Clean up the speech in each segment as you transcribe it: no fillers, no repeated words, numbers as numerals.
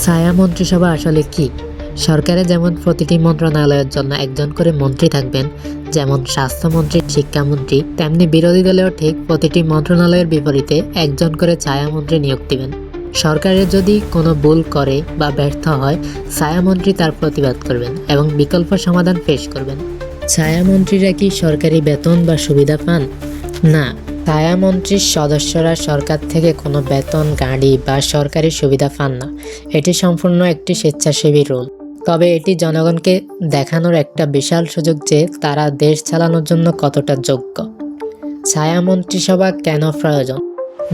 ছায়া মন্ত্রিসভা আসলে কি? সরকারে যেমন প্রতিটি মন্ত্রণালয়ের জন্য একজন করে মন্ত্রী থাকবেন, যেমন স্বাস্থ্যমন্ত্রী, শিক্ষামন্ত্রী, তেমনি বিরোধী দলেও ঠিক প্রতিটি মন্ত্রণালয়ের বিপরীতে একজন করে ছায়ামন্ত্রী নিয়োগ দিবেন। সরকারের যদি কোনো ভুল করে বা ব্যর্থ হয়, ছায়ামন্ত্রী তার প্রতিবাদ করবেন এবং বিকল্প সমাধান পেশ করবেন। ছায়ামন্ত্রীরা কি সরকারি বেতন বা সুবিধা পান? না, ছায়ামন্ত্রীর সদস্যরা সরকার থেকে কোনো বেতন, গাড়ি বা সরকারি সুবিধা পান না। এটি সম্পূর্ণ একটি স্বেচ্ছাসেবী রোল। তবে এটি জনগণকে দেখানোর একটা বিশাল সুযোগ যে তারা দেশ চালানোর জন্য কতটা যোগ্য। ছায়া মন্ত্রিসভা কেন প্রয়োজন?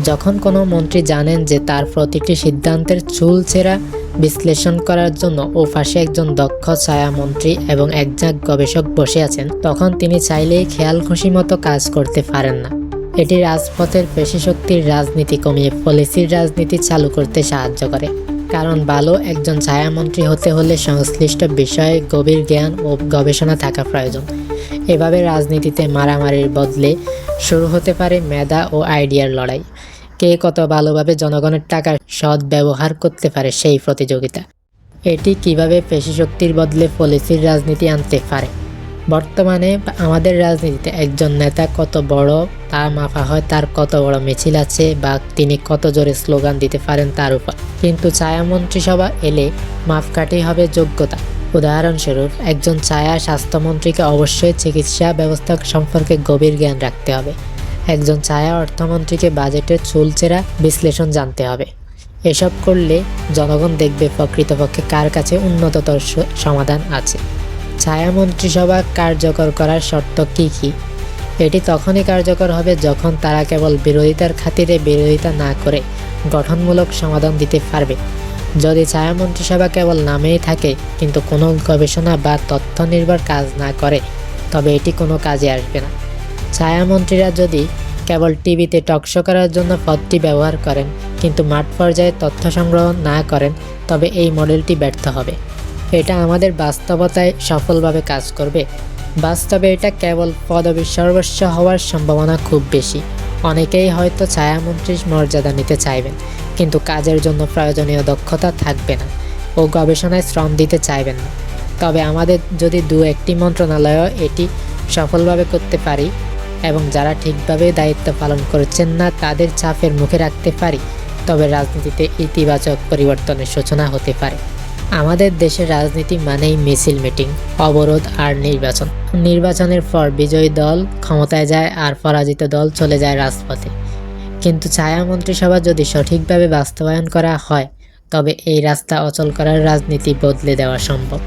যখন কোনো মন্ত্রী জানেন যে তার প্রতিটি সিদ্ধান্তের চুলচেরা বিশ্লেষণ করার জন্য ও পাশে একজন দক্ষ ছায়ামন্ত্রী এবং একজন গবেষক বসে আছেন, তখন তিনি চাইলেই খেয়াল খুশি মতো কাজ করতে পারেন না। এটি রাজপথের পেশিশক্তির রাজনীতি কমিয়ে পলিসির রাজনীতি চালু করতে সাহায্য করে। কারণ ভালো একজন ছায়ামন্ত্রী হতে হলে সংশ্লিষ্ট বিষয়ে গভীর জ্ঞান ও গবেষণা থাকা প্রয়োজন। এভাবে রাজনীতিতে মারামারির বদলে শুরু হতে পারে মেধা ও আইডিয়ার লড়াই। কে কত ভালোভাবে জনগণের টাকা সৎ ব্যবহার করতে পারে সেই প্রতিযোগিতা। এটি কিভাবে পেশিশক্তির বদলে পলিসির রাজনীতি আনতে পারে। বর্তমানে আমাদের রাজনীতিতে একজন নেতা কত বড় তা মাপা হয় তার কত বড় মিছিল আছে বা তিনি কত জোরে স্লোগান দিতে পারেন তার উপর। কিন্তু ছায়া মন্ত্রিসভা এলে মাপকাঠি হবে যোগ্যতা। উদাহরণস্বরূপ, একজন ছায়া স্বাস্থ্যমন্ত্রীকে অবশ্যই চিকিৎসা ব্যবস্থা সম্পর্কে গভীর জ্ঞান রাখতে হবে। একজন ছায়া অর্থমন্ত্রীকে বাজেটের চুলচেরা বিশ্লেষণ জানতে হবে। এসব করলে জনগণ দেখবে প্রকৃতপক্ষে কার কাছে উন্নততর সমাধান আছে। ছায়া মন্ত্রিসভা কার্যকর করার শর্ত কী কী? এটি তখনই কার্যকর হবে যখন তারা কেবল বিরোধিতার খাতিরে বিরোধিতা না করে গঠনমূলক সমাধান দিতে পারবে। যদি ছায়া মন্ত্রিসভা কেবল নামেই থাকে কিন্তু কোনো গবেষণা বা তথ্য নির্ভর কাজ না করে, তবে এটি কোনো কাজে আসবে না। ছায়ামন্ত্রীরা যদি কেবল টিভিতে টকশো করার জন্য পদটি ব্যবহার করেন কিন্তু মাঠ পর্যায়ে তথ্য সংগ্রহ না করেন, তবে এই মডেলটি ব্যর্থ হবে। এটা আমাদের বাস্তবতায় সফলভাবে কাজ করবে? বাস্তবে এটা কেবল পদবীর সর্বস্ব হওয়ার সম্ভাবনা খুব বেশি। অনেকেই হয়তো ছায়ামন্ত্রীর মর্যাদা নিতে চাইবেন, কিন্তু কাজের জন্য প্রয়োজনীয় দক্ষতা থাকবে না ও গবেষণায় শ্রম দিতে চাইবেন না। তবে আমাদের যদি একটি মন্ত্রণালয় এটি সফলভাবে করতে পারি এবং যারা ঠিকভাবে দায়িত্ব পালন করছেন না তাদের চাপের মুখে রাখতে পারি, তবে রাজনীতিতে ইতিবাচক পরিবর্তনের সূচনা হতে পারে। আমাদের দেশের রাজনীতি মানেই মিছিল, মিটিং, অবরোধ আর নির্বাচন। নির্বাচনের পর বিজয়ী দল ক্ষমতায় যায় আর পরাজিত দল চলে যায় রাজপথে। কিন্তু ছায়া মন্ত্রিসভা যদি সঠিকভাবে বাস্তবায়ন করা হয়, তবে এই রাস্তা অচল করার রাজনীতি বদলে দেওয়া সম্ভব।